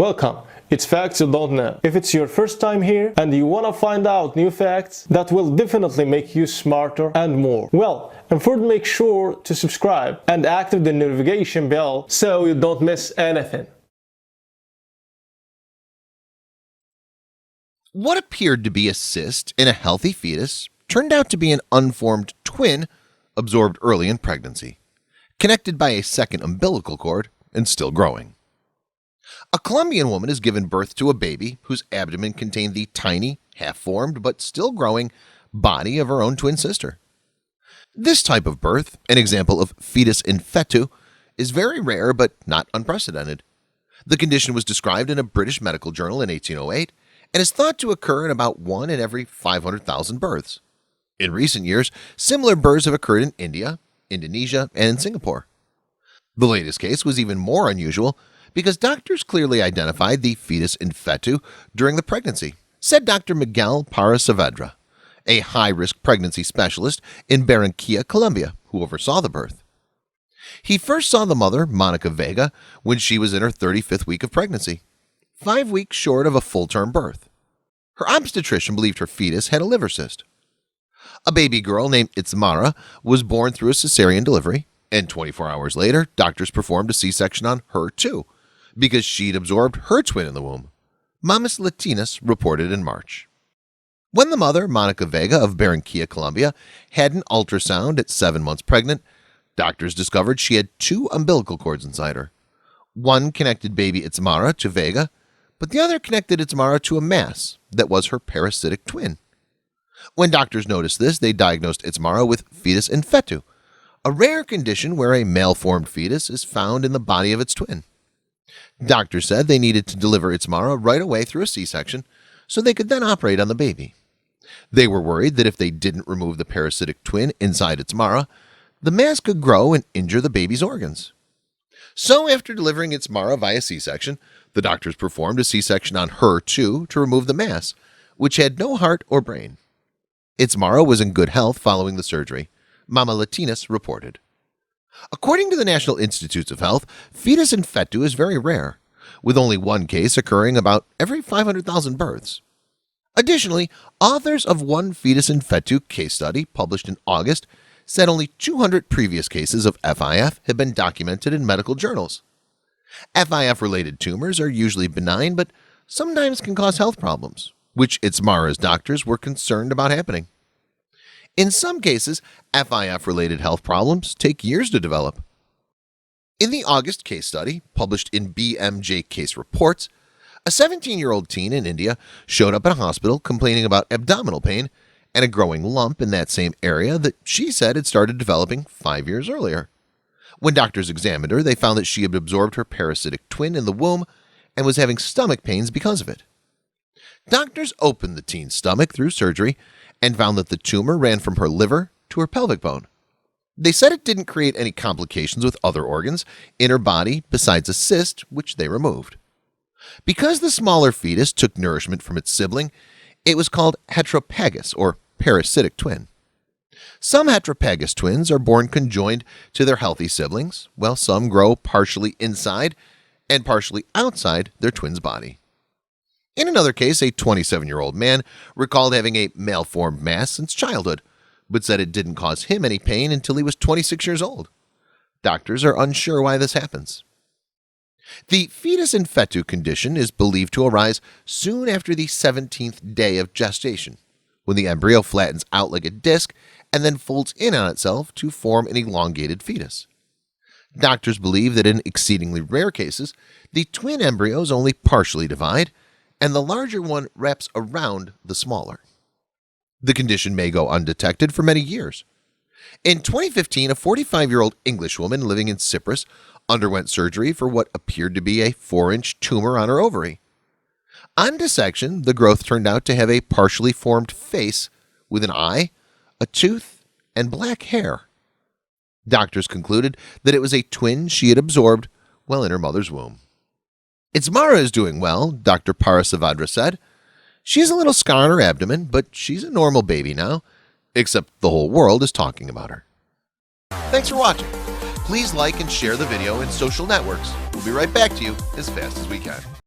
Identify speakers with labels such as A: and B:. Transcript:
A: Welcome! It's Facts You Don't Know. If it's your first time here and you want to find out new facts that will definitely make you smarter and more, and first make sure to subscribe and activate the notification bell so you don't miss anything.
B: What appeared to be a cyst in a healthy fetus turned out to be an unformed twin absorbed early in pregnancy, connected by a second umbilical cord and still growing. A Colombian woman has given birth to a baby whose abdomen contained the tiny, half-formed but still growing body of her own twin sister. This type of birth, an example of fetus in fetu, is very rare but not unprecedented. The condition was described in a British medical journal in 1808 and is thought to occur in about 1 in every 500,000 births. In recent years, similar births have occurred in India, Indonesia, and in Singapore. The latest case was even more unusual because doctors clearly identified the fetus in fetu during the pregnancy, said Dr. Miguel Para Saavedra, a high-risk pregnancy specialist in Barranquilla, Colombia, who oversaw the birth. He first saw the mother, Monica Vega, when she was in her 35th week of pregnancy, 5 weeks short of a full-term birth. Her obstetrician believed her fetus had a liver cyst. A baby girl named Itzmara was born through a cesarean delivery, and 24 hours later, doctors performed a C-section on her too, because she'd absorbed her twin in the womb. Mamis Latinas reported in March. When the mother, Monica Vega of Barranquilla, Colombia, had an ultrasound at 7 months pregnant, doctors discovered she had 2 umbilical cords inside her. One connected baby Itzmara to Vega, but the other connected Itzmara to a mass that was her parasitic twin. When doctors noticed this, they diagnosed Itzmara with fetus in fetu, a rare condition where a male-formed fetus is found in the body of its twin. Doctors said they needed to deliver Itzmara right away through a C-section so they could then operate on the baby. They were worried that if they didn't remove the parasitic twin inside Itzmara, the mass could grow and injure the baby's organs. So after delivering Itzmara via C-section, the doctors performed a C-section on her too to remove the mass, which had no heart or brain. Itzmara was in good health following the surgery, Mama Latinas reported. According to the National Institutes of Health, fetus in fetu is very rare, with only 1 case occurring about every 500,000 births. Additionally, authors of one fetus in fetu case study published in August said only 200 previous cases of FIF have been documented in medical journals. FIF-related tumors are usually benign but sometimes can cause health problems, which Itzmara's doctors were concerned about happening. In some cases, FIF-related health problems take years to develop. In the August case study, published in BMJ Case Reports, a 17-year-old teen in India showed up at a hospital complaining about abdominal pain and a growing lump in that same area that she said had started developing 5 years earlier. When doctors examined her, they found that she had absorbed her parasitic twin in the womb and was having stomach pains because of it. Doctors opened the teen's stomach through surgery and found that the tumor ran from her liver to her pelvic bone. They said it didn't create any complications with other organs in her body besides a cyst, which they removed. Because the smaller fetus took nourishment from its sibling, it was called heteropagous or parasitic twin. Some heteropagous twins are born conjoined to their healthy siblings, while some grow partially inside and partially outside their twin's body. In another case, a 27-year-old man recalled having a male-formed mass since childhood, but said it didn't cause him any pain until he was 26 years old. Doctors are unsure why this happens. The fetus in fetu condition is believed to arise soon after the 17th day of gestation, when the embryo flattens out like a disc and then folds in on itself to form an elongated fetus. Doctors believe that in exceedingly rare cases, the twin embryos only partially divide, and the larger one wraps around the smaller. The condition may go undetected for many years. In 2015, a 45-year-old Englishwoman living in Cyprus underwent surgery for what appeared to be a 4-inch tumor on her ovary. On dissection, the growth turned out to have a partially formed face with an eye, a tooth, and black hair. Doctors concluded that it was a twin she had absorbed while in her mother's womb. Itzmara is doing well, Dr. Para Saavedra said. She has a little scar on her abdomen, but she's a normal baby now, except the whole world is talking about her. Thanks for watching. Please like and share the video in social networks. We'll be right back to you as fast as we can.